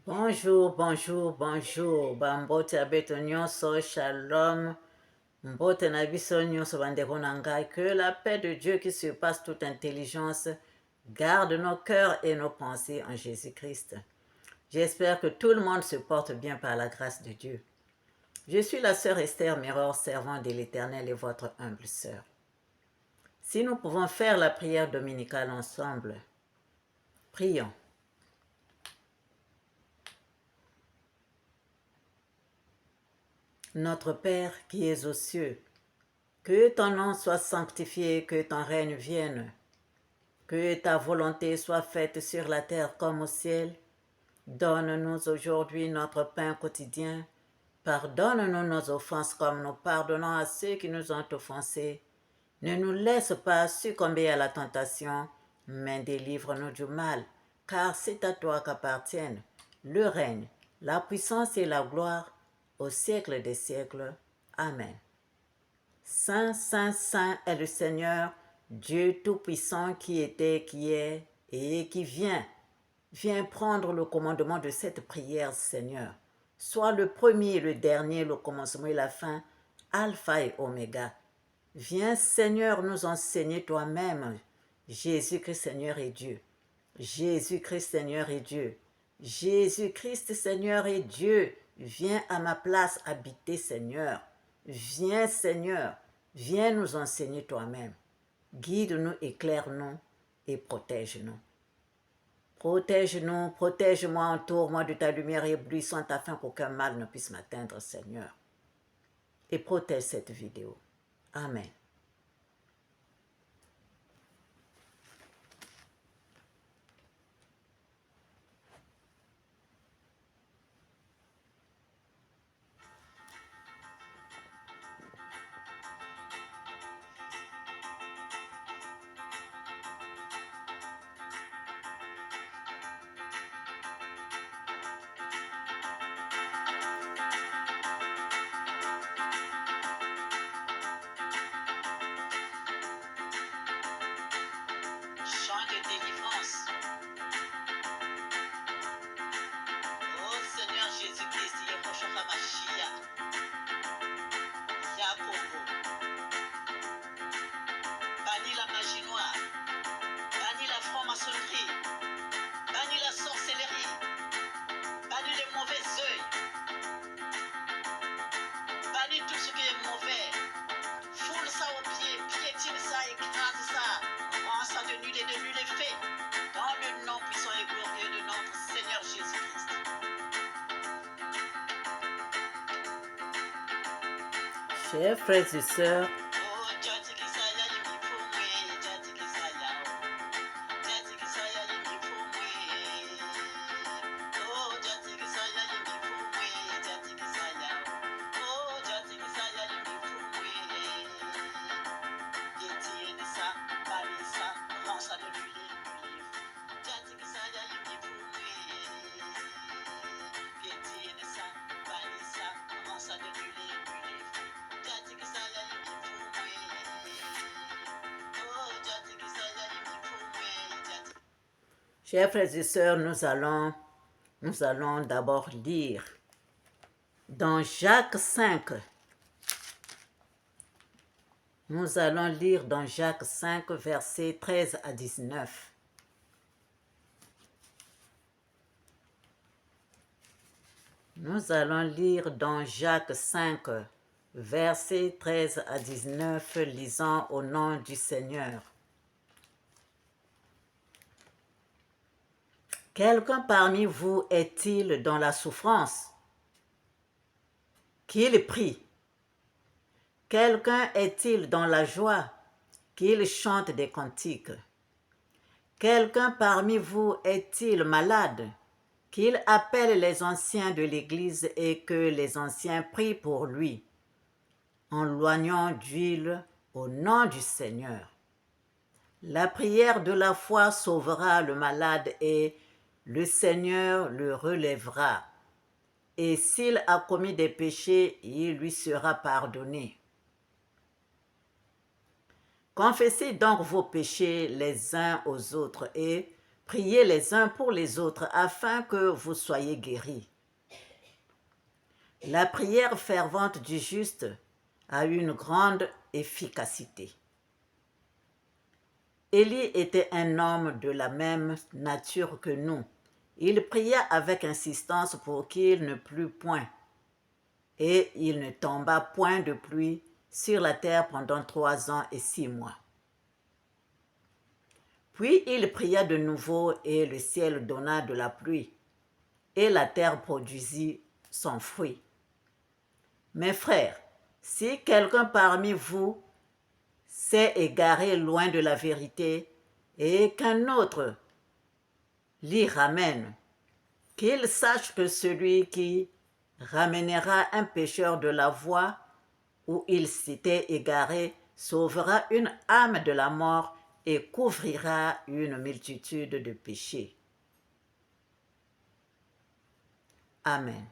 Bonjour, bonjour, bonjour. Bambote abeto nyonso, shalom. Mbote na biso nyonso bandeko na ngai. Que la paix de Dieu qui surpasse toute intelligence garde nos cœurs et nos pensées en Jésus-Christ. J'espère que tout le monde se porte bien par la grâce de Dieu. Je suis la sœur Esther Miror, servante de l'Éternel et votre humble sœur. Si nous pouvons faire la prière dominicale ensemble, prions. Notre Père qui es aux cieux, que ton nom soit sanctifié, que ton règne vienne, que ta volonté soit faite sur la terre comme au ciel. Donne-nous aujourd'hui notre pain quotidien. Pardonne-nous nos offenses comme nous pardonnons à ceux qui nous ont offensés. Ne nous laisse pas succomber à la tentation, mais délivre-nous du mal, car c'est à toi qu'appartiennent le règne, la puissance et la gloire au siècle des siècles. Amen. Saint, Saint, Saint est le Seigneur, Dieu Tout-Puissant qui était, qui est et qui vient. Viens prendre le commandement de cette prière, Seigneur. Sois le premier et le dernier, le commencement et la fin, Alpha et Oméga. Viens, Seigneur, nous enseigner toi-même. Jésus-Christ, Seigneur et Dieu. Jésus-Christ, Seigneur et Dieu. Jésus-Christ, Seigneur et Dieu. Viens à ma place habiter, Seigneur. Viens, Seigneur. Viens nous enseigner toi-même. Guide-nous, éclaire-nous et protège-nous. Protège-nous, protège-moi, entoure-moi de ta lumière éblouissante afin qu'aucun mal ne puisse m'atteindre, Seigneur. Et protège cette vidéo. Amen. Chant de délivrance. Oh Seigneur Jésus-Christ, Yehoshua Hamashiach, Yakobo, bannis la magie noire, bannis la franc-maçonnerie, bannis la sorcellerie, bannis les mauvais œils, bannis tout ce qui est mauvais, foule ça aux pieds, piétine ça, écrase ça, rend ça de nul et fait, dans le nom puissant et glorieux de notre Seigneur Jésus-Christ. Chers frères et sœurs, chers frères et sœurs, nous allons d'abord lire dans Jacques 5. Nous allons lire dans Jacques 5, versets 13 à 19. Nous allons lire dans Jacques 5, versets 13 à 19, lisant au nom du Seigneur. Quelqu'un parmi vous est-il dans la souffrance? Qu'il prie. Quelqu'un est-il dans la joie? Qu'il chante des cantiques. Quelqu'un parmi vous est-il malade? Qu'il appelle les anciens de l'Église et que les anciens prient pour lui, en loignant d'huile au nom du Seigneur. La prière de la foi sauvera le malade et le Seigneur le relèvera. Et s'il a commis des péchés, il lui sera pardonné. Confessez donc vos péchés les uns aux autres et Priez les uns pour les autres afin que vous soyez guéris. La prière fervente du juste a une grande efficacité. Élie était un homme de la même nature que nous. Il pria avec insistance pour qu'il ne plût point, et il ne tomba point de pluie sur la terre pendant 3 ans et 6 mois. Puis il pria de nouveau, et le ciel donna de la pluie, et la terre produisit son fruit. Mes frères, si quelqu'un parmi vous s'est égaré loin de la vérité, et qu'un autre l'y ramène, qu'il sache que celui qui ramènera un pécheur de la voie où il s'était égaré sauvera une âme de la mort et couvrira une multitude de péchés. Amen.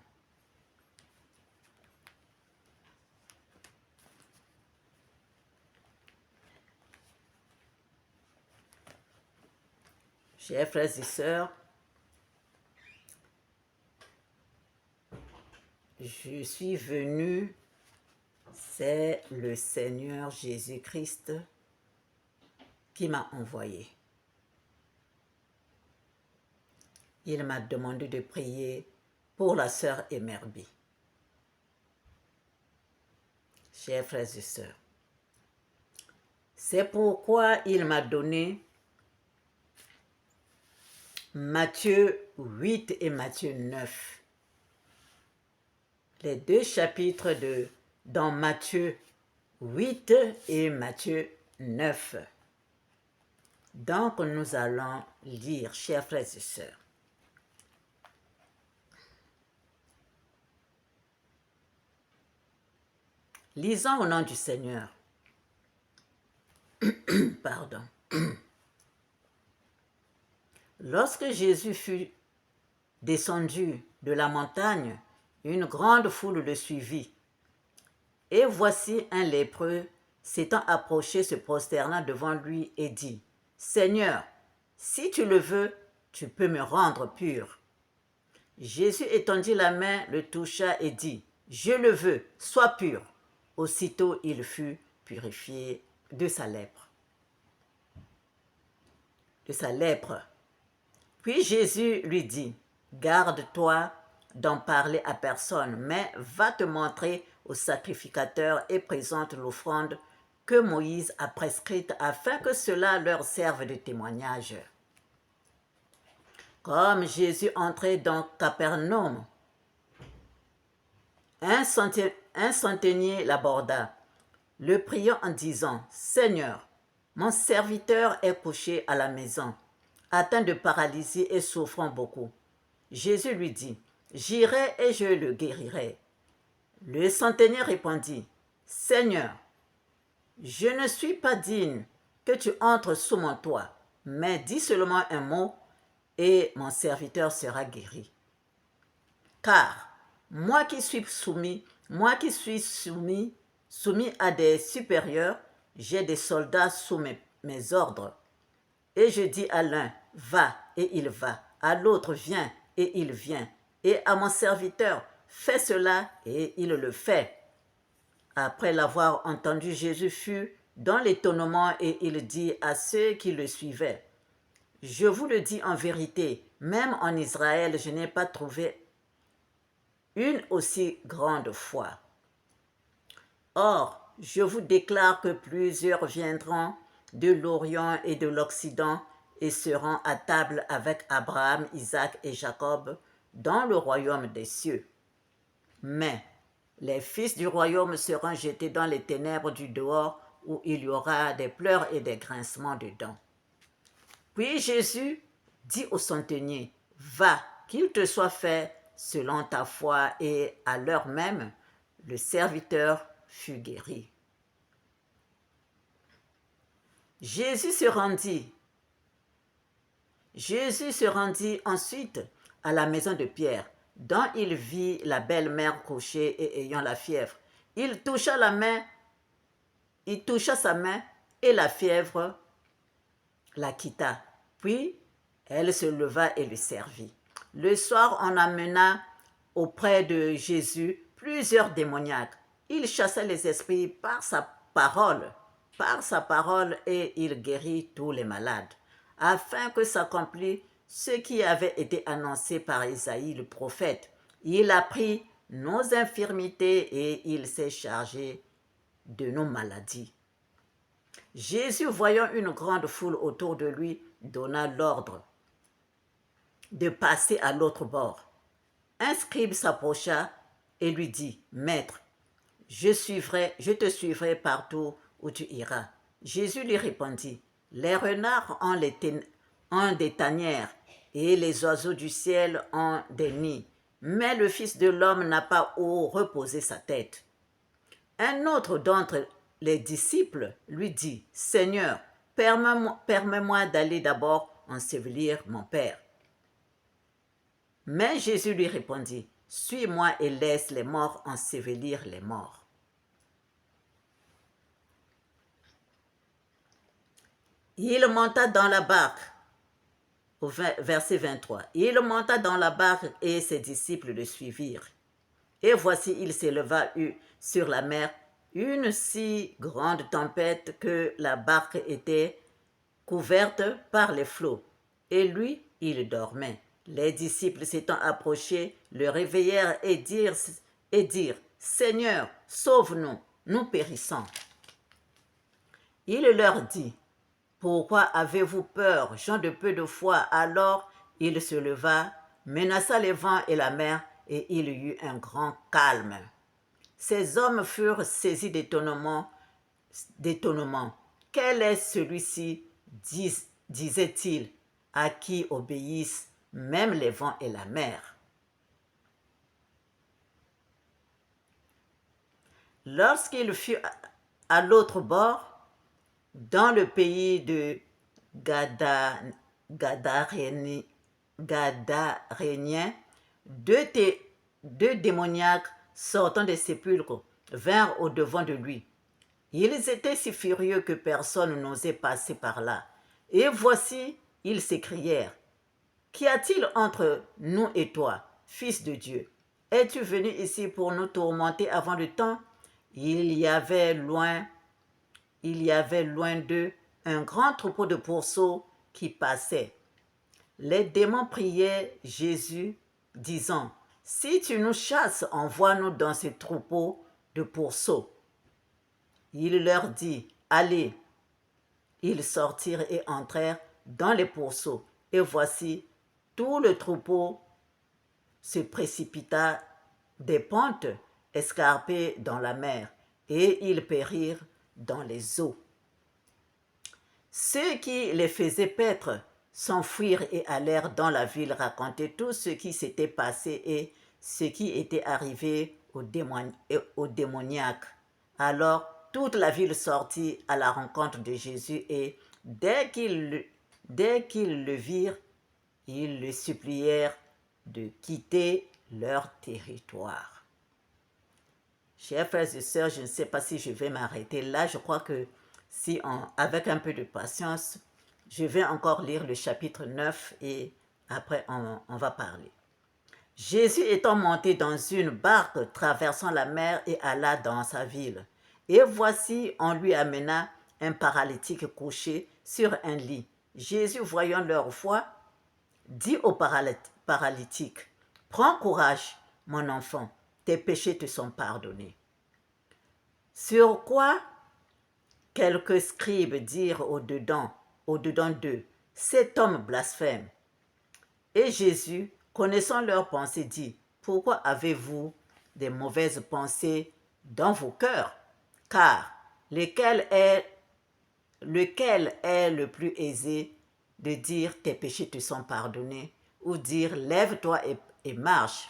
Chers frères et sœurs, je suis venu, c'est le Seigneur Jésus-Christ qui m'a envoyé. Il m'a demandé de prier pour la sœur Emerby. Chers frères et sœurs, c'est pourquoi il m'a donné Matthieu 8 et Matthieu 9. Les 2 chapitres dans Matthieu 8 et Matthieu 9. Donc nous allons lire, chers frères et sœurs. Lisons au nom du Seigneur. Pardon. Lorsque Jésus fut descendu de la montagne, une grande foule le suivit. Et voici un lépreux s'étant approché, se prosterna devant lui et dit, « Seigneur, si tu le veux, tu peux me rendre pur. » Jésus étendit la main, le toucha et dit, « Je le veux, sois pur. » Aussitôt il fut purifié de sa lèpre. Puis Jésus lui dit, « Garde-toi d'en parler à personne, mais va te montrer au sacrificateur et présente l'offrande que Moïse a prescrite afin que cela leur serve de témoignage. » Comme Jésus entrait dans Capernaum, un centenier l'aborda, le priant en disant, « Seigneur, mon serviteur est couché à la maison, atteint de paralysie et souffrant beaucoup. » Jésus lui dit, « J'irai et je le guérirai. » Le centenier répondit, « Seigneur, je ne suis pas digne que tu entres sous mon toit, mais dis seulement un mot et mon serviteur sera guéri. Car moi qui suis soumis à des supérieurs, j'ai des soldats sous mes ordres. Et je dis à l'un, va, et il va, à l'autre, viens, et il vient, et à mon serviteur, fais cela, et il le fait. » Après l'avoir entendu, Jésus fut dans l'étonnement, et il dit à ceux qui le suivaient, « Je vous le dis en vérité, même en Israël, je n'ai pas trouvé une aussi grande foi. Or, je vous déclare que plusieurs viendront de l'Orient et de l'Occident et seront à table avec Abraham, Isaac et Jacob dans le royaume des cieux. Mais les fils du royaume seront jetés dans les ténèbres du dehors où il y aura des pleurs et des grincements de dents. » Puis Jésus dit au centenier, « Va, qu'il te soit fait selon ta foi, et à l'heure même, le serviteur fut guéri. » Jésus se rendit ensuite à la maison de Pierre, dont il vit la belle-mère couchée et ayant la fièvre. Il toucha sa main et la fièvre la quitta. Puis Elle se leva et le servit. Le soir, on amena auprès de Jésus plusieurs démoniaques. Il chassait les esprits par sa parole, et il guérit tous les malades, afin que s'accomplisse ce qui avait été annoncé par Isaïe le prophète. Il a pris nos infirmités et il s'est chargé de nos maladies. Jésus, voyant une grande foule autour de lui, donna l'ordre de passer à l'autre bord. Un scribe s'approcha et lui dit, « Maître, je te suivrai partout où tu iras. » Jésus lui répondit, « Les renards ont des tanières et les oiseaux du ciel ont des nids, mais le Fils de l'homme n'a pas où reposer sa tête. » Un autre d'entre les disciples lui dit, « Seigneur, permets-moi d'aller d'abord ensevelir mon Père. » Mais Jésus lui répondit, « Suis-moi et laisse les morts ensevelir les morts. » Il monta dans la barque, au verset 23, il monta dans la barque et ses disciples le suivirent. Et voici, il s'éleva sur la mer une si grande tempête que la barque était couverte par les flots. Et lui, il dormait. Les disciples s'étant approchés, le réveillèrent et dirent, « Seigneur, sauve-nous, nous périssons. » Il leur dit, « Pourquoi avez-vous peur, gens de peu de foi ?» Alors il se leva, menaça les vents et la mer, et il y eut un grand calme. Ces hommes furent saisis d'étonnement. « Quel est celui-ci, disait-il, à qui obéissent même les vents et la mer? » Lorsqu'il fut à l'autre bord, dans le pays de Gadaréniens, deux démoniaques sortant des sépulcres vinrent au-devant de lui. Ils étaient si furieux que personne n'osait passer par là. Et voici, ils s'écrièrent, « Qu'y a-t-il entre nous et toi, Fils de Dieu? Es-tu venu ici pour nous tourmenter avant le temps? » Il y avait loin d'eux un grand troupeau de pourceaux qui passait. Les démons priaient Jésus, disant, « Si tu nous chasses, envoie-nous dans ce troupeau de pourceaux. » Il leur dit, « Allez. » Ils sortirent et entrèrent dans les pourceaux. Et voici, tout le troupeau se précipita des pentes escarpées dans la mer, et ils périrent dans les eaux. Ceux qui les faisaient paître s'enfuirent et allèrent dans la ville raconter tout ce qui s'était passé et ce qui était arrivé aux démoniaques. Alors toute la ville sortit à la rencontre de Jésus et dès qu'ils le virent, ils le supplièrent de quitter leur territoire. Chers frères et sœurs, je ne sais pas si je vais m'arrêter là. Je crois que avec un peu de patience, je vais encore lire le chapitre 9 et après on va parler. Jésus étant monté dans une barque traversant la mer et alla dans sa ville. Et voici, on lui amena un paralytique couché sur un lit. Jésus, voyant leur foi, dit au paralytique, « Prends courage, mon enfant, tes péchés te sont pardonnés. » Sur quoi quelques scribes dirent au-dedans d'eux, « Cet homme blasphème. » Et Jésus, connaissant leurs pensées, dit, « Pourquoi avez-vous des mauvaises pensées dans vos cœurs? Car lequel est le plus aisé de dire tes péchés te sont pardonnés ou dire lève-toi et marche?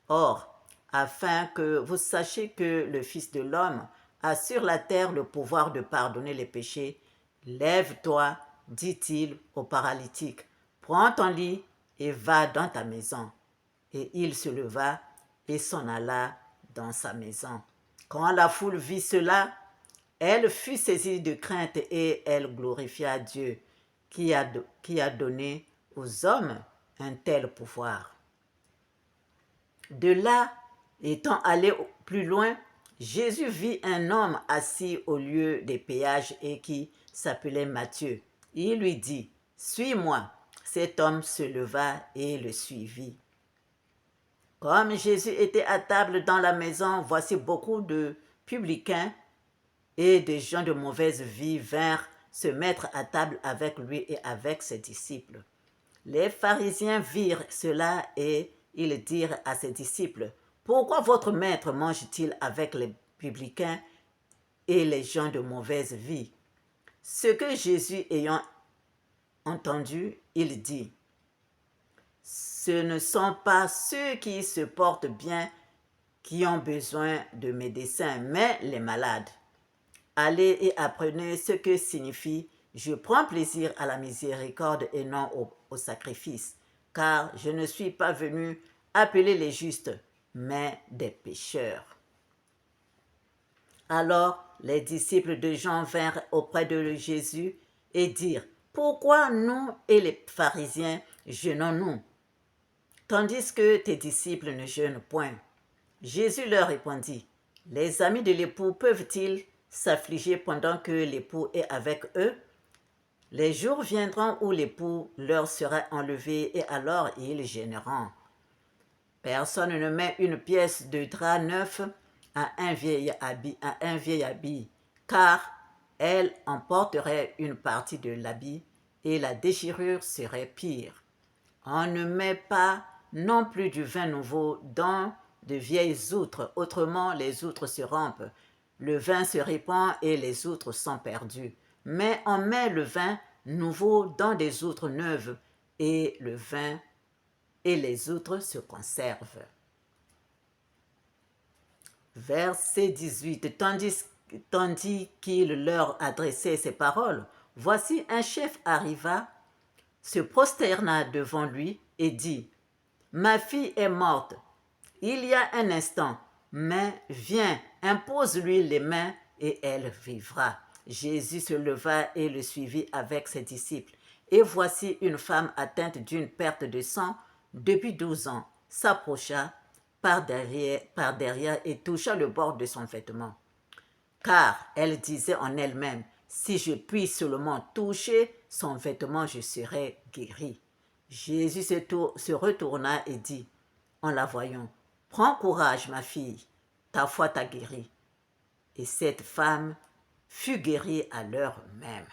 Or, afin que vous sachiez que le Fils de l'homme a sur la terre le pouvoir de pardonner les péchés, lève-toi, dit-il au paralytique, prends ton lit et va dans ta maison. Et il se leva et s'en alla dans sa maison. Quand la foule vit cela, elle fut saisie de crainte et elle glorifia Dieu qui a donné aux hommes un tel pouvoir? De là, étant allé plus loin, Jésus vit un homme assis au lieu des péages et qui s'appelait Matthieu. Il lui dit, « Suis-moi. » Cet homme se leva et le suivit. Comme Jésus était à table dans la maison, voici beaucoup de publicains et des gens de mauvaise vie vinrent se mettre à table avec lui et avec ses disciples. Les pharisiens virent cela et ils dirent à ses disciples, « Pourquoi votre maître mange-t-il avec les publicains et les gens de mauvaise vie ?» Ce que Jésus ayant entendu, il dit, « Ce ne sont pas ceux qui se portent bien qui ont besoin de médecins, mais les malades. Allez et apprenez ce que signifie « Je prends plaisir à la miséricorde et non au sacrifice, car je ne suis pas venu appeler les justes, mais des pécheurs. » Alors les disciples de Jean vinrent auprès de Jésus et dirent, « Pourquoi nous et les pharisiens jeûnons-nous, tandis que tes disciples ne jeûnent point? » Jésus leur répondit, « Les amis de l'époux peuvent-ils s'affliger pendant que l'époux est avec eux? Les jours viendront où l'époux leur sera enlevé et alors ils gêneront. Personne ne met une pièce de drap neuf à un vieil habit, car elle emporterait une partie de l'habit et la déchirure serait pire. On ne met pas non plus du vin nouveau dans de vieilles outres, autrement les outres se rompent, le vin se répand et les outres sont perdues. Mais on met le vin nouveau dans des outres neuves et le vin et les outres se conservent. » Verset 18. Tandis qu'il leur adressait ces paroles, voici un chef arriva, se prosterna devant lui et dit, « Ma fille est morte il y a un instant, mais viens, impose-lui les mains et elle vivra. » Jésus se leva et le suivit avec ses disciples. Et voici une femme atteinte d'une perte de sang depuis 12 ans s'approcha par derrière et toucha le bord de son vêtement. Car elle disait en elle-même, « Si je puis seulement toucher son vêtement, je serai guérie. » Jésus se retourna et dit, en la voyant, « Prends courage, ma fille, ta foi t'a guérie. » Et cette femme fut guérie à l'heure même.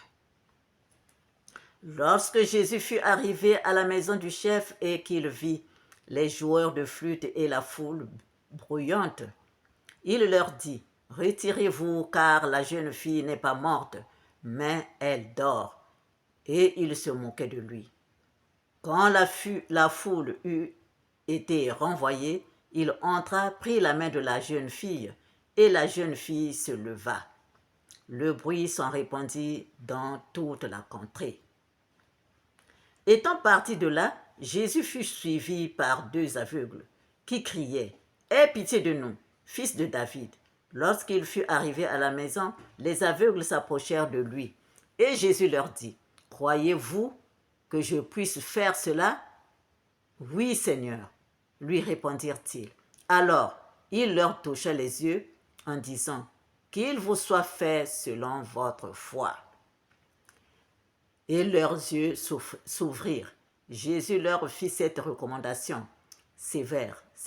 Lorsque Jésus fut arrivé à la maison du chef et qu'il vit les joueurs de flûte et la foule bruyante, il leur dit, « Retirez-vous, car la jeune fille n'est pas morte, mais elle dort. » Et il se moquait de lui. Quand la foule eut été renvoyée, il entra, prit la main de la jeune fille, et la jeune fille se leva. Le bruit s'en répandit dans toute la contrée. Étant parti de là, Jésus fut suivi par 2 aveugles, qui criaient, « Aie pitié de nous, fils de David. » Lorsqu'il fut arrivé à la maison, les aveugles s'approchèrent de lui. Et Jésus leur dit, « Croyez-vous que je puisse faire cela? » « Oui, Seigneur, » lui répondirent-ils. Alors, il leur toucha les yeux en disant, « Qu'il vous soit fait selon votre foi. » Et leurs yeux s'ouvrirent. Jésus leur fit cette recommandation sévère. «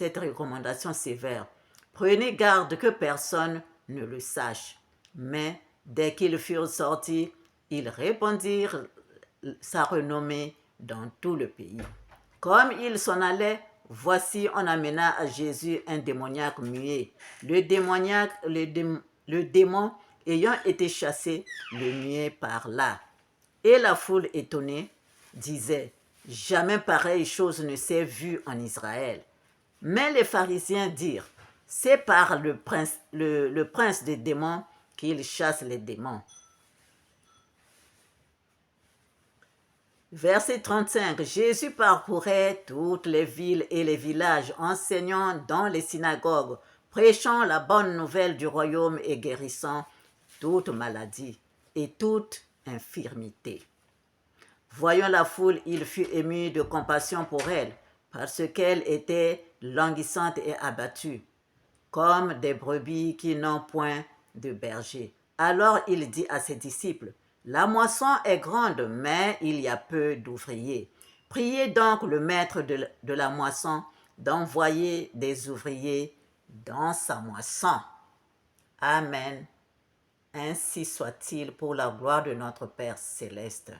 Prenez garde que personne ne le sache. » Mais dès qu'ils furent sortis, ils répandirent sa renommée dans tout le pays. Comme il s'en allait, voici on amena à Jésus un démoniaque muet. Le démon ayant été chassé, le muet parla. Et la foule étonnée disait, « Jamais pareille chose ne s'est vue en Israël. » Mais les pharisiens dirent, « C'est par le prince des démons qu'il chasse les démons. » Verset 35. Jésus parcourait toutes les villes et les villages, enseignant dans les synagogues, prêchant la bonne nouvelle du royaume et guérissant toute maladie et toute infirmité. Voyant la foule, il fut ému de compassion pour elle, parce qu'elle était languissante et abattue, comme des brebis qui n'ont point de berger. Alors il dit à ses disciples, la moisson est grande, mais il y a peu d'ouvriers. Priez donc le maître de la moisson d'envoyer des ouvriers dans sa moisson. Amen. Ainsi soit-il pour la gloire de notre Père céleste.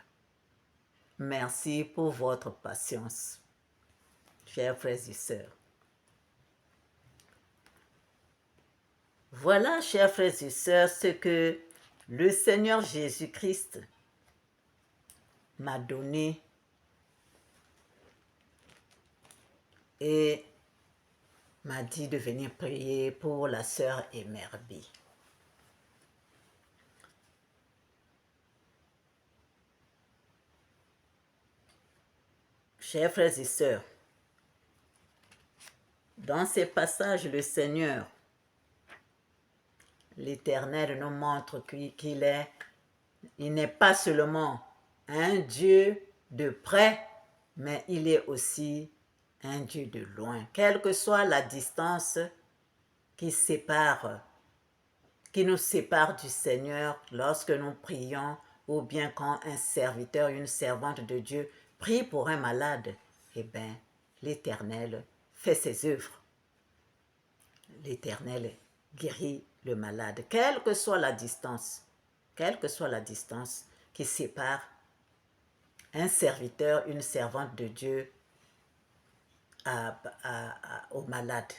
Merci pour votre patience, chers frères et sœurs. Voilà, chers frères et sœurs, ce que le Seigneur Jésus-Christ m'a donné et m'a dit de venir prier pour la sœur Emerbi. Chers frères et sœurs, dans ces passages, le Seigneur, l'Éternel, nous montre qu'il est, il n'est pas seulement un Dieu de près, mais il est aussi un Dieu de loin. Quelle que soit la distance qui nous sépare du Seigneur lorsque nous prions, ou bien quand un serviteur, une servante de Dieu prie pour un malade, eh bien, l'Éternel fait ses œuvres. L'Éternel guérit le malade, quelle que soit la distance qui sépare un serviteur, une servante de Dieu au malade.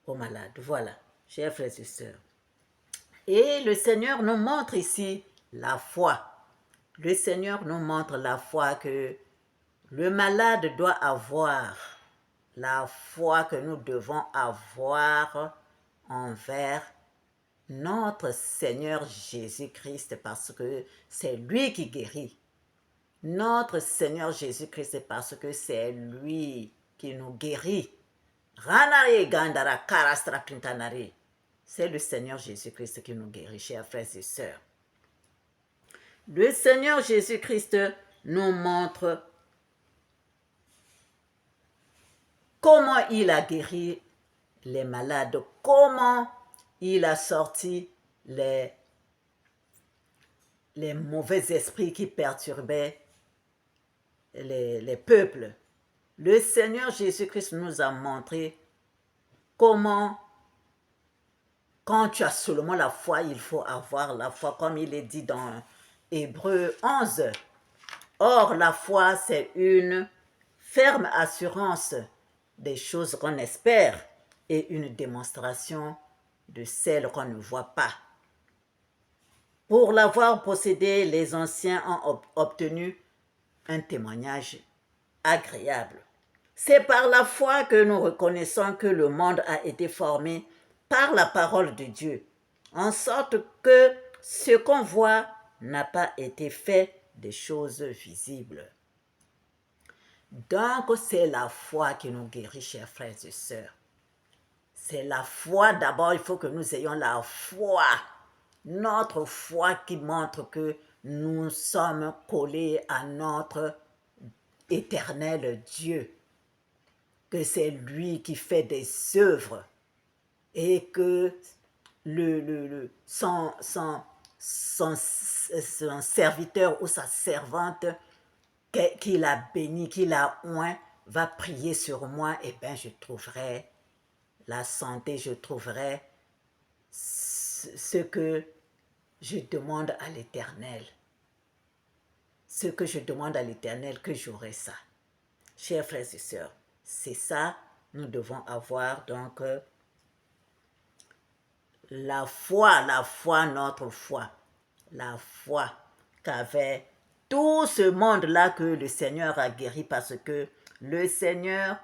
Voilà, chers frères et sœurs. Et le Seigneur nous montre ici la foi. Le Seigneur nous montre la foi que le malade doit avoir, la foi que nous devons avoir envers notre Seigneur Jésus-Christ, parce que c'est lui qui guérit. Notre Seigneur Jésus-Christ, parce que c'est lui qui nous guérit. C'est le Seigneur Jésus-Christ qui nous guérit, chers frères et sœurs. Le Seigneur Jésus-Christ nous montre comment il a guéri les malades, comment il a sorti les mauvais esprits qui perturbaient les peuples. Le Seigneur Jésus-Christ nous a montré comment, quand tu as seulement la foi, il faut avoir la foi, comme il est dit dans Hébreux 11. Or, la foi, c'est une ferme assurance des choses qu'on espère et une démonstration de celles qu'on ne voit pas. Pour l'avoir possédé, les anciens ont obtenu un témoignage agréable. C'est par la foi que nous reconnaissons que le monde a été formé par la parole de Dieu, en sorte que ce qu'on voit n'a pas été fait des choses visibles. Donc, c'est la foi qui nous guérit, chers frères et sœurs. C'est la foi, d'abord, il faut que nous ayons la foi. Notre foi qui montre que nous sommes collés à notre éternel Dieu. Que c'est lui qui fait des œuvres et que son serviteur ou sa servante qu'il a béni, qu'il a oint, va prier sur moi, et bien je trouverai la santé, je trouverai ce que je demande à l'Éternel. Ce que je demande à l'Éternel, que j'aurai ça. Chers frères et sœurs, c'est ça, nous devons avoir donc la foi, notre foi. La foi qu'avait tout ce monde-là que le Seigneur a guéri, parce que le Seigneur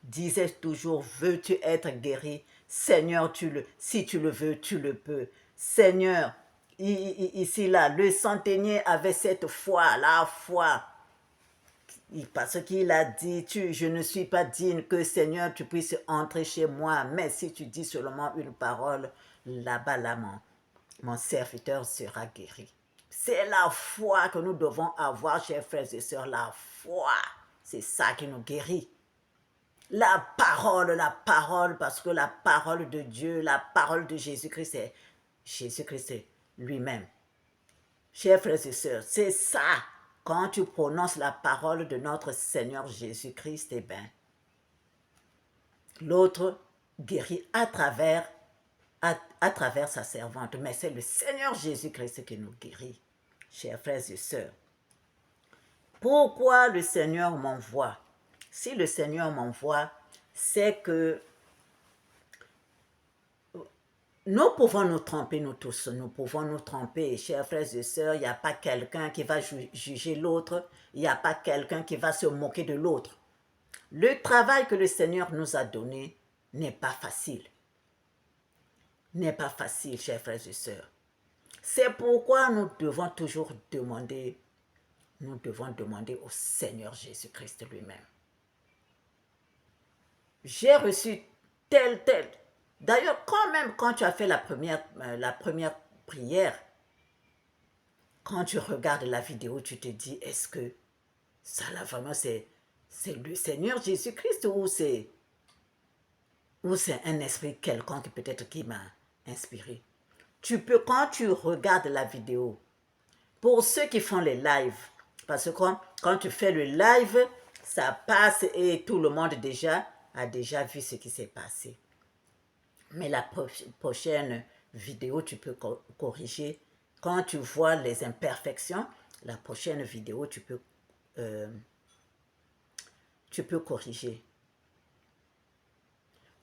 disait toujours, veux-tu être guéri? Seigneur, si tu le veux, tu le peux. Seigneur, ici, là, le centenier avait cette foi, la foi. Parce qu'il a dit, je ne suis pas digne que Seigneur, tu puisses entrer chez moi, mais si tu dis seulement une parole, là-bas, là, mon serviteur sera guéri. C'est la foi que nous devons avoir, chers frères et sœurs, la foi. C'est ça qui nous guérit. La parole, parce que la parole de Dieu, la parole de Jésus-Christ, c'est Jésus-Christ lui-même. Chers frères et sœurs, c'est ça. Quand tu prononces la parole de notre Seigneur Jésus-Christ, eh bien, l'autre guérit à travers sa servante. Mais c'est le Seigneur Jésus-Christ qui nous guérit, chers frères et sœurs. Pourquoi le Seigneur m'envoie? Si le Seigneur m'envoie, c'est que nous pouvons nous tromper, nous tous, nous pouvons nous tromper, chers frères et sœurs. Il n'y a pas quelqu'un qui va juger l'autre, il n'y a pas quelqu'un qui va se moquer de l'autre. Le travail que le Seigneur nous a donné n'est pas facile. N'est pas facile, chers frères et sœurs. C'est pourquoi nous devons toujours demander, au Seigneur Jésus-Christ lui-même. J'ai reçu tel. D'ailleurs, quand tu as fait la première prière, quand tu regardes la vidéo, tu te dis, est-ce que ça là vraiment c'est le Seigneur Jésus-Christ ou c'est un esprit quelconque peut-être qui m'a inspiré. Tu peux, quand tu regardes la vidéo, pour ceux qui font les lives, parce que quand tu fais le live, ça passe et tout le monde a déjà vu ce qui s'est passé. Mais la prochaine vidéo, tu peux corriger. Quand tu vois les imperfections, la prochaine vidéo, tu peux corriger.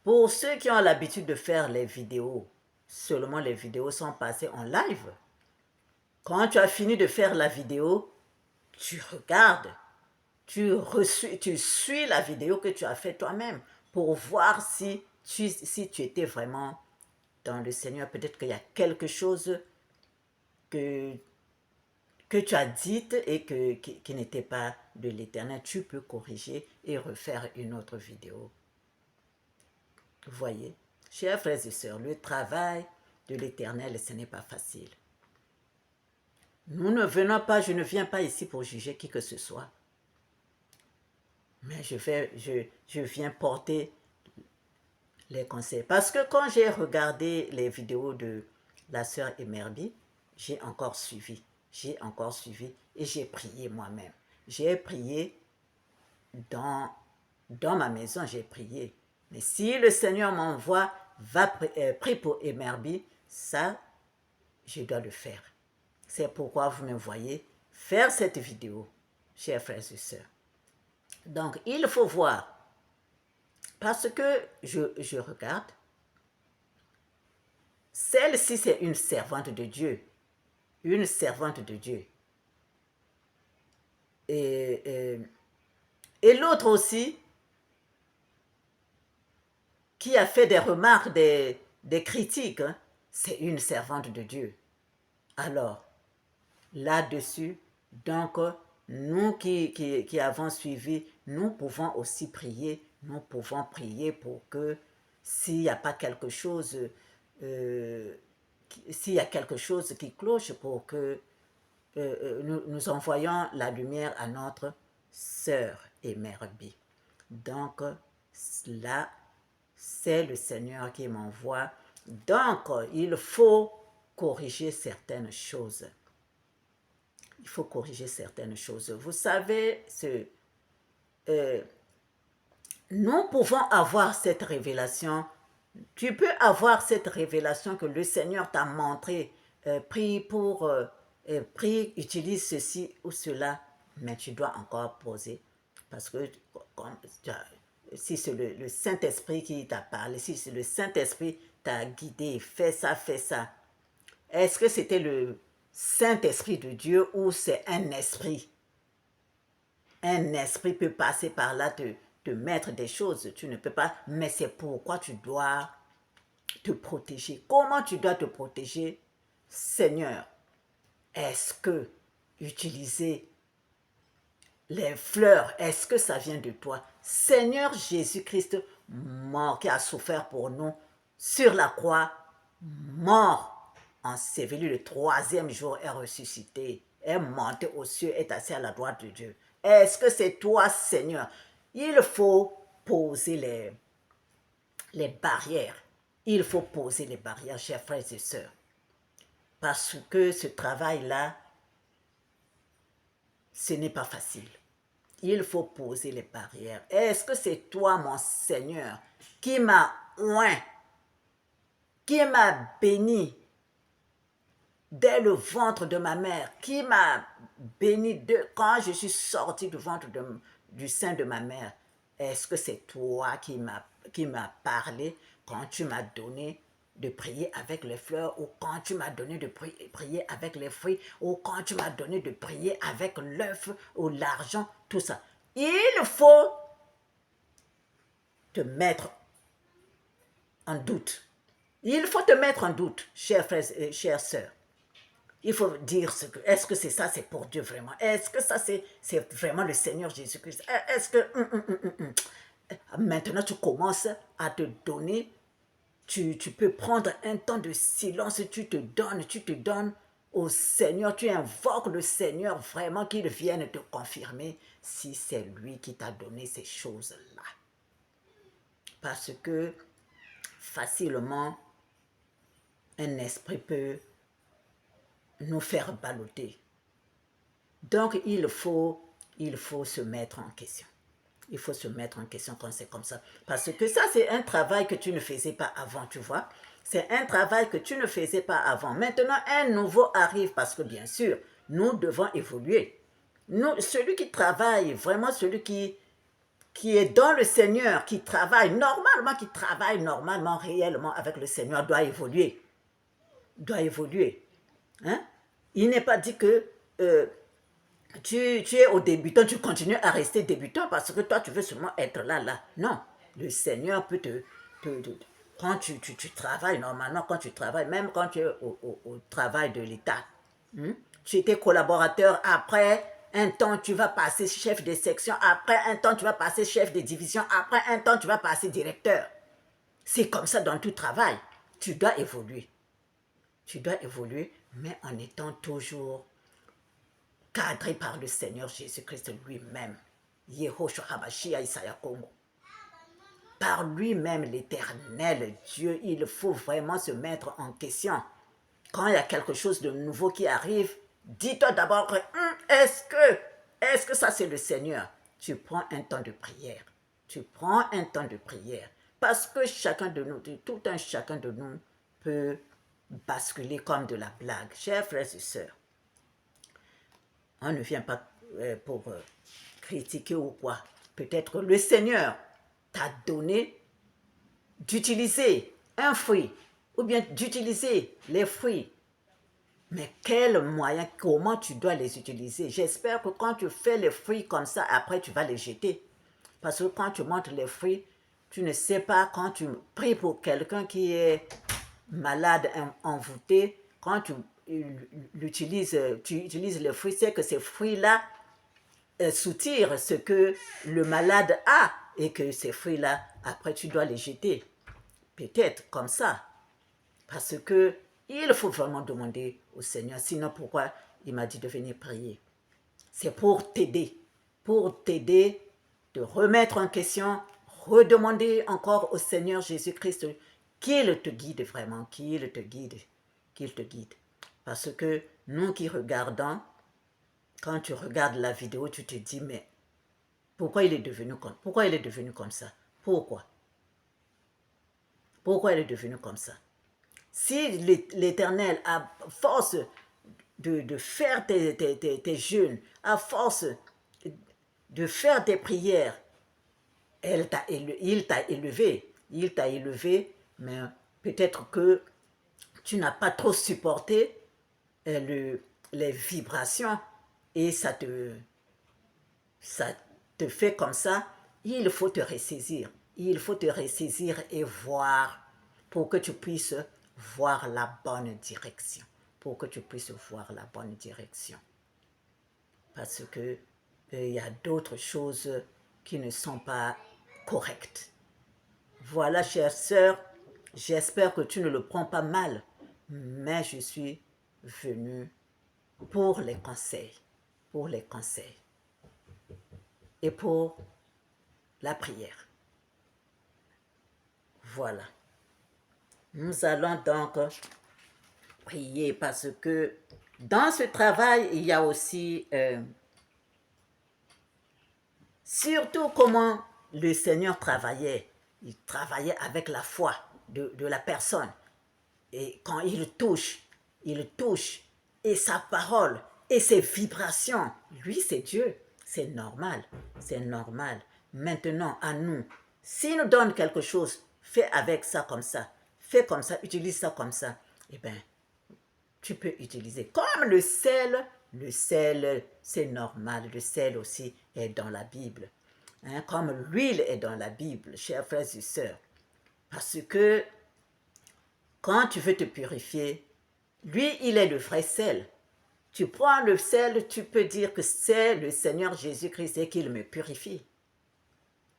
Pour ceux qui ont l'habitude de faire les vidéos, seulement les vidéos sont passées en live. Quand tu as fini de faire la vidéo, tu regardes, tu suis la vidéo que tu as faite toi-même pour voir si tu étais vraiment dans le Seigneur. Peut-être qu'il y a quelque chose que tu as dit et qui n'était pas de l'Éternel. Tu peux corriger et refaire une autre vidéo. Vous voyez, chers frères et sœurs, le travail de l'Éternel, ce n'est pas facile. Je ne viens pas ici pour juger qui que ce soit. Mais je viens porter les conseils. Parce que quand j'ai regardé les vidéos de la sœur Emerbi, j'ai encore suivi et j'ai prié moi-même. J'ai prié dans ma maison, j'ai prié. Mais si le Seigneur m'envoie, va prier pour Emerbi, ça, je dois le faire. C'est pourquoi vous me voyez faire cette vidéo, chers frères et sœurs. Donc, il faut voir, parce que je regarde, celle-ci, c'est une servante de Dieu. Une servante de Dieu. Et l'autre aussi, qui a fait des remarques, des critiques, hein, c'est une servante de Dieu. Alors, là-dessus, donc, nous qui avons suivi, nous pouvons aussi prier, nous pouvons prier pour que s'il n'y a pas quelque chose, s'il y a quelque chose qui cloche, pour que nous envoyons la lumière à notre sœur Emerbi. Donc, là, c'est le Seigneur qui m'envoie. Donc, il faut corriger certaines choses. Il faut corriger certaines choses. Vous savez, nous pouvons avoir cette révélation. Tu peux avoir cette révélation que le Seigneur t'a montré. Prie utilise ceci ou cela, mais tu dois encore poser. Parce que si c'est le Saint-Esprit qui t'a parlé, si c'est le Saint-Esprit t'a guidé, fais ça. Est-ce que c'était le Saint-Esprit de Dieu ou c'est un esprit? Un esprit peut passer par là, te mettre des choses. Tu ne peux pas, mais c'est pourquoi tu dois te protéger. Comment tu dois te protéger? Seigneur, est-ce que utiliser les fleurs, est-ce que ça vient de toi? Seigneur Jésus-Christ, mort, qui a souffert pour nous sur la croix, mort enseveli, le troisième jour est ressuscité, est monté aux cieux, est assis à la droite de Dieu. Est-ce que c'est toi, Seigneur? Il faut poser les barrières. Il faut poser les barrières, chers frères et sœurs. Parce que ce travail-là, ce n'est pas facile. Il faut poser les barrières. Est-ce que c'est toi, mon Seigneur, qui m'a oint, qui m'a béni dès le ventre de ma mère, qui m'a béni quand je suis sortie du ventre du sein de ma mère? Est-ce que c'est toi qui m'as parlé quand tu m'as donné de prier avec les fleurs, ou quand tu m'as donné de prier avec les fruits, ou quand tu m'as donné de prier avec l'œuf ou l'argent, tout ça? Il faut te mettre en doute. Il faut te mettre en doute, chers frères et chères sœurs. Il faut dire est-ce que c'est ça, c'est pour Dieu vraiment? Est-ce que ça, c'est vraiment le Seigneur Jésus-Christ? Est-ce que maintenant tu commences à te donner, tu peux prendre un temps de silence, tu te donnes au Seigneur, tu invoques le Seigneur vraiment qu'il vienne te confirmer si c'est lui qui t'a donné ces choses-là. Parce que facilement, un esprit peut nous faire balloter. Donc, il faut se mettre en question. Il faut se mettre en question quand c'est comme ça. Parce que ça, c'est un travail que tu ne faisais pas avant, tu vois. C'est un travail que tu ne faisais pas avant. Maintenant, un nouveau arrive parce que, bien sûr, nous devons évoluer. Celui qui travaille, vraiment celui qui est dans le Seigneur, qui travaille normalement, réellement avec le Seigneur, doit évoluer. Doit évoluer. Hein? Il n'est pas dit que tu es au débutant, tu continues à rester débutant parce que toi, tu veux seulement être là. Non, le Seigneur peut quand tu travailles, normalement, quand tu travailles, même quand tu es au travail de l'État, tu étais collaborateur, après un temps, tu vas passer chef de section, après un temps, tu vas passer chef de division, après un temps, tu vas passer directeur. C'est comme ça dans tout travail. Tu dois évoluer. Tu dois évoluer, mais en étant toujours cadré par le Seigneur Jésus-Christ lui-même. Yehoshua HaMashiach Isaiah Congo. Par lui-même, l'Éternel Dieu, il faut vraiment se mettre en question. Quand il y a quelque chose de nouveau qui arrive, dis-toi d'abord, est-ce que ça c'est le Seigneur? Tu prends un temps de prière. Tu prends un temps de prière. Parce que chacun de nous, tout un chacun de nous peut basculer comme de la blague. Chers frères et sœurs, on ne vient pas pour critiquer ou quoi. Peut-être le Seigneur t'a donné d'utiliser un fruit ou bien d'utiliser les fruits. Mais quel moyen, comment tu dois les utiliser? J'espère que quand tu fais les fruits comme ça, après tu vas les jeter. Parce que quand tu montres les fruits, tu ne sais pas, quand tu pries pour quelqu'un qui est malade, envoûté, quand tu utilises les fruits, c'est que ces fruits-là soutirent ce que le malade a et que ces fruits-là, après tu dois les jeter. Peut-être comme ça. Parce que il faut vraiment demander au Seigneur. Sinon, pourquoi il m'a dit de venir prier? C'est pour t'aider. Pour t'aider, de remettre en question, redemander encore au Seigneur Jésus-Christ qu'il te guide vraiment, qu'il te guide, qu'il te guide. Parce que nous qui regardons, quand tu regardes la vidéo, tu te dis, mais pourquoi il est devenu comme ça? Pourquoi? Pourquoi il est devenu comme ça? Si l'Éternel, à force de faire tes jeûnes, à force de faire tes prières, il t'a élevé, mais peut-être que tu n'as pas trop supporté les vibrations et ça te fait comme ça. Il faut te ressaisir. Il faut te ressaisir et voir pour que tu puisses voir la bonne direction. Pour que tu puisses voir la bonne direction. Parce que il y a d'autres choses qui ne sont pas correctes. Voilà, chère sœur, j'espère que tu ne le prends pas mal. mais je suis venu pour les conseils, et pour la prière. Voilà. Nous allons donc prier parce que dans ce travail, il y a aussi surtout comment le Seigneur travaillait. Il travaillait avec la foi de la personne. Et quand il touche, et sa parole, et ses vibrations, lui c'est Dieu, c'est normal, c'est normal. Maintenant, à nous, s'il nous donne quelque chose, fais avec ça comme ça, fais comme ça, utilise ça comme ça, eh bien, tu peux utiliser. Comme le sel, c'est normal, le sel aussi est dans la Bible. Hein, comme l'huile est dans la Bible, chers frères et sœurs. Parce que quand tu veux te purifier, lui, il est le vrai sel. Tu prends le sel, tu peux dire que c'est le Seigneur Jésus-Christ et qu'il me purifie.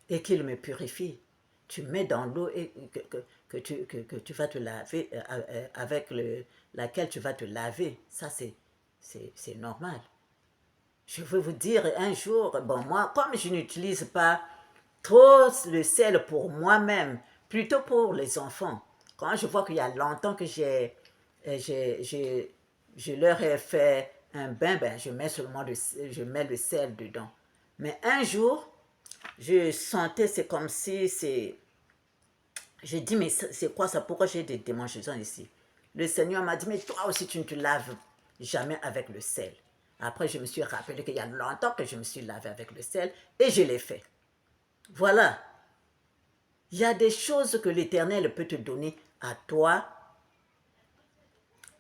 Et qu'il me purifie. Tu mets dans l'eau que tu vas te laver, avec laquelle tu vas te laver. Ça, c'est normal. Je veux vous dire, un jour, bon, moi, comme je n'utilise pas trop le sel pour moi-même, plutôt pour les enfants. Quand je vois qu'il y a longtemps que je leur ai fait un bain, ben, je mets le sel dedans. Mais un jour, je sentais, c'est comme si c'est... J'ai dit, mais c'est quoi ça? Pourquoi j'ai des démangeaisons ici? Le Seigneur m'a dit, mais toi aussi, tu ne te laves jamais avec le sel. Après, je me suis rappelé qu'il y a longtemps que je me suis lavé avec le sel et je l'ai fait. Voilà. Il y a des choses que l'Éternel peut te donner à toi.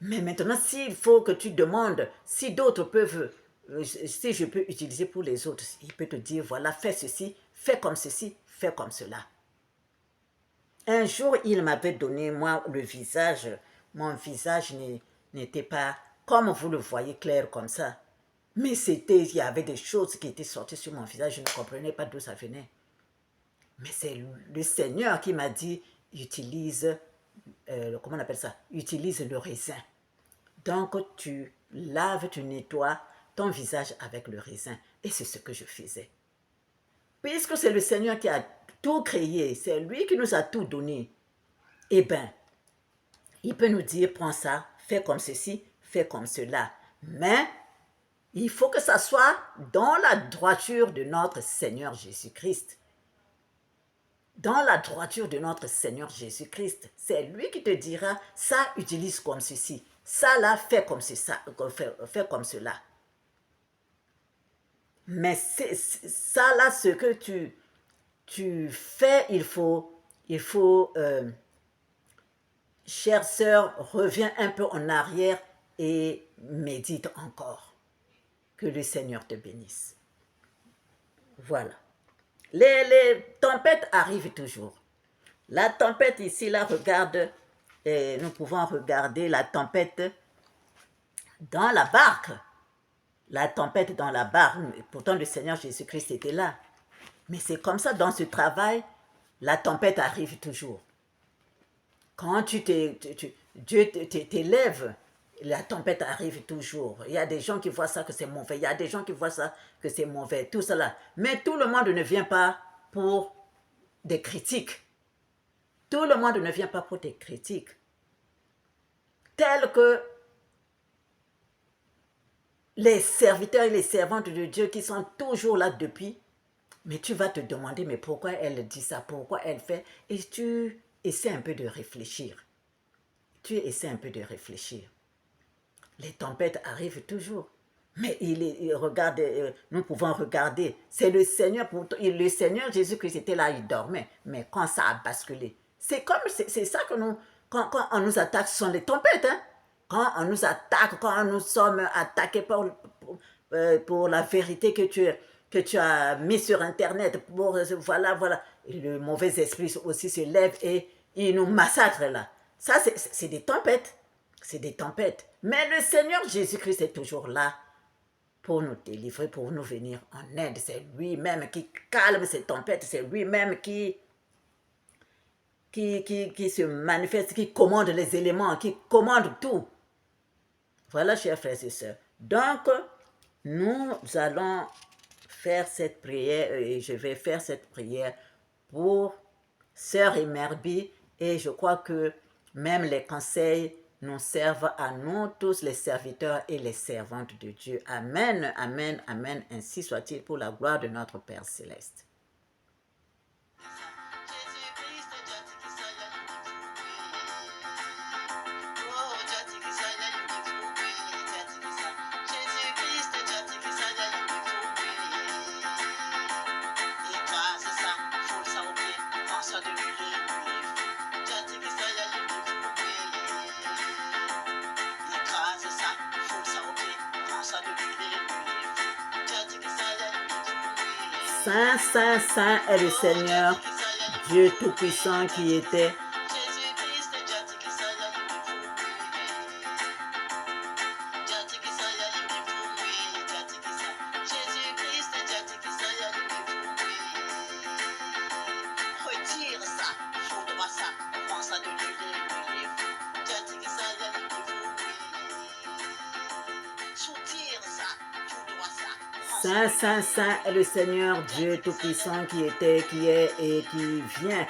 Mais maintenant, s'il faut que tu demandes, si d'autres peuvent, si je peux utiliser pour les autres, il peut te dire, voilà, fais ceci, fais comme ceci, fais comme cela. Un jour, il m'avait donné, moi, le visage. Mon visage n'était pas, comme vous le voyez, clair comme ça. Mais il y avait des choses qui étaient sorties sur mon visage, je ne comprenais pas d'où ça venait. Mais c'est le Seigneur qui m'a dit, utilise, comment on appelle ça? Utilise le raisin. Donc, tu laves, tu nettoies ton visage avec le raisin. Et c'est ce que je faisais. Puisque c'est le Seigneur qui a tout créé, c'est lui qui nous a tout donné, eh bien, il peut nous dire, prends ça, fais comme ceci, fais comme cela. Mais il faut que ça soit dans la droiture de notre Seigneur Jésus-Christ. Dans la droiture de notre Seigneur Jésus-Christ. C'est lui qui te dira, ça, utilise comme ceci. Ça, là, fais comme ça, fais comme cela. Mais ça, là, ce que tu fais, il faut chère sœur, reviens un peu en arrière et médite encore. Que le Seigneur te bénisse. Voilà. Les tempêtes arrivent toujours. La tempête ici, là, regarde, et nous pouvons regarder la tempête dans la barque. La tempête dans la barque. Pourtant, le Seigneur Jésus-Christ était là. Mais c'est comme ça, dans ce travail, la tempête arrive toujours. Quand Dieu t'élève, la tempête arrive toujours. Il y a des gens qui voient ça que c'est mauvais. Il y a des gens qui voient ça que c'est mauvais. Tout cela. Mais tout le monde ne vient pas pour des critiques. Tout le monde ne vient pas pour des critiques. Tels que les serviteurs et les servantes de Dieu qui sont toujours là depuis. Mais tu vas te demander, mais pourquoi elle dit ça? Pourquoi elle fait? Et tu essaies un peu de réfléchir. Tu essaies un peu de réfléchir. Les tempêtes arrivent toujours. Mais regarde, nous pouvons regarder. C'est le Seigneur, le Seigneur Jésus-Christ était là, il dormait. Mais quand ça a basculé, c'est ça que quand on nous attaque, ce sont les tempêtes. Hein? Quand on nous attaque, quand nous sommes attaqués pour la vérité que tu as mis sur Internet, voilà. Et le mauvais esprit aussi se lève et il nous massacre là. Ça, c'est des tempêtes. C'est des tempêtes. Mais le Seigneur Jésus-Christ est toujours là pour nous délivrer, pour nous venir en aide. C'est lui-même qui calme ces tempêtes. C'est lui-même qui qui se manifeste, qui commande les éléments, qui commande tout. Voilà, chers frères et sœurs. Donc, nous allons faire cette prière et je vais faire cette prière pour Sœur Emerbi et je crois que même les conseils nous servent à nous tous les serviteurs et les servantes de Dieu. Amen, amen, amen. Ainsi soit-il pour la gloire de notre Père Céleste. Saint, Saint, Saint est le Seigneur, Dieu Tout-Puissant qui était. Saint, Saint, Saint est le Seigneur Dieu Tout-Puissant qui était, qui est et qui vient.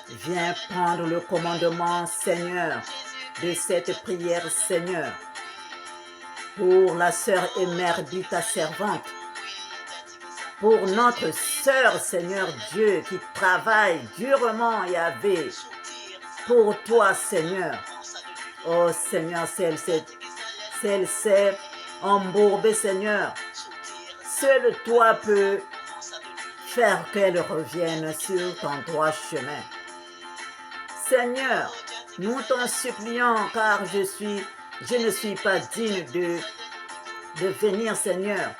Viens prendre le commandement, Seigneur, de cette prière, Seigneur, pour la sœur Emerbi, ta servante, pour notre sœur, Seigneur Dieu, qui travaille durement, Yahvé, pour toi, Seigneur. Oh Seigneur, si elle s'est embourbée, Seigneur, seul toi peux faire qu'elle revienne sur ton droit chemin. Seigneur, nous t'en supplions car je ne suis pas digne de venir, Seigneur,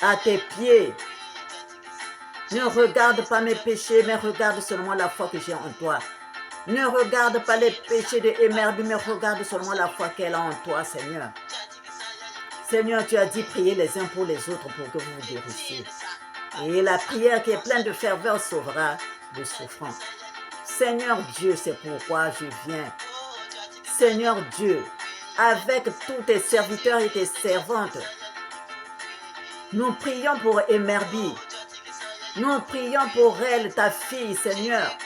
à tes pieds. Ne regarde pas mes péchés, mais regarde seulement la foi que j'ai en toi. Ne regarde pas les péchés de Emerbi, mais regarde seulement la foi qu'elle a en toi, Seigneur. Seigneur, tu as dit prier les uns pour les autres pour que vous vous guérissiez. Et la prière qui est pleine de ferveur sauvera le souffrant. Seigneur Dieu, c'est pourquoi je viens. Seigneur Dieu, avec tous tes serviteurs et tes servantes, nous prions pour Emerbi. Nous prions pour elle, ta fille, Seigneur.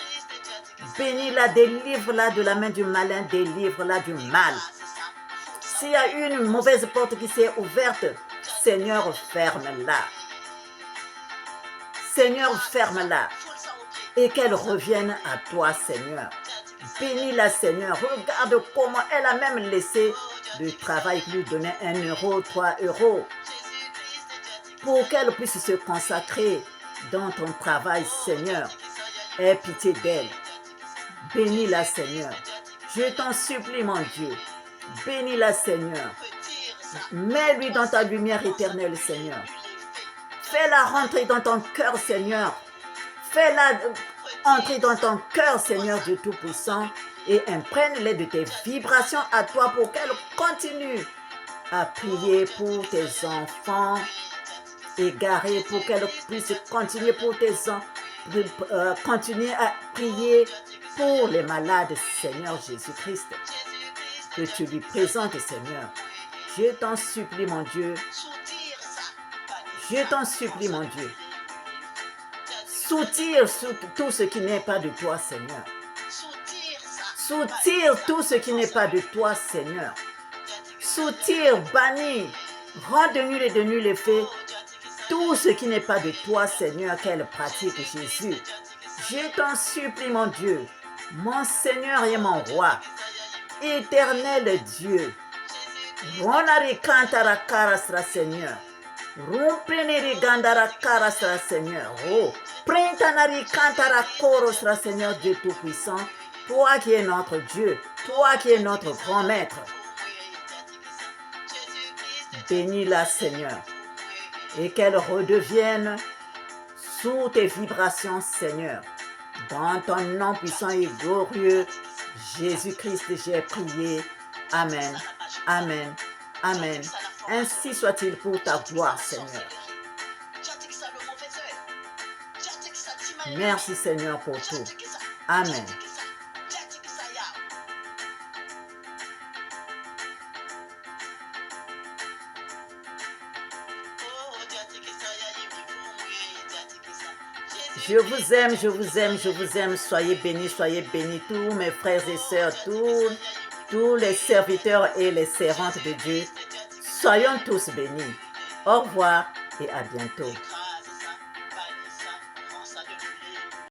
Bénis-la, délivre-la de la main du malin, délivre-la du mal. S'il y a une mauvaise porte qui s'est ouverte, Seigneur, ferme-la. Seigneur, ferme-la. Et qu'elle revienne à toi, Seigneur. Bénis-la, Seigneur. Regarde comment elle a même laissé le travail qui lui donnait 1 euro, 3 euros. Pour qu'elle puisse se consacrer dans ton travail, Seigneur. Aie pitié d'elle. Bénis-la, Seigneur. Je t'en supplie, mon Dieu. Bénis-la, Seigneur. Mets-lui dans ta lumière éternelle, Seigneur. Fais-la rentrer dans ton cœur, Seigneur. Fais-la entrer dans ton cœur, Seigneur Dieu Tout-Puissant, et imprègne-les de tes vibrations à toi pour qu'elle continue à prier pour tes enfants égarés, pour qu'elle puisse continuer pour tes enfants, continuer à prier pour les malades, Seigneur Jésus-Christ, que tu lui présentes, Seigneur. Je t'en supplie, mon Dieu. Je t'en supplie, mon Dieu. Soutire tout ce qui n'est pas de toi, Seigneur. Soutire tout ce qui n'est pas de toi, Seigneur. Soutire, bannis, rends de nul et de nul effet tout ce qui n'est pas de toi, Seigneur, qu'elle pratique, Jésus. Je t'en supplie, mon Dieu, mon Seigneur et mon roi, éternel Dieu. Ronari kantara karasra, Seigneur. Rumpreneri gandara karasra, Seigneur. Oh, printanari kantara korosra, Seigneur Dieu Tout-Puissant. Toi qui es notre Dieu, toi qui es notre grand maître. Bénis-la, Seigneur, et qu'elle redevienne sous tes vibrations, Seigneur. Dans ton nom puissant et glorieux, Jésus-Christ, j'ai prié. Amen, amen, amen. Ainsi soit-il pour ta gloire, Seigneur. Merci Seigneur pour tout. Amen. Je vous aime, je vous aime, je vous aime. Soyez bénis, tous mes frères et sœurs, tous les serviteurs et les servantes de Dieu. Soyons tous bénis. Au revoir et à bientôt.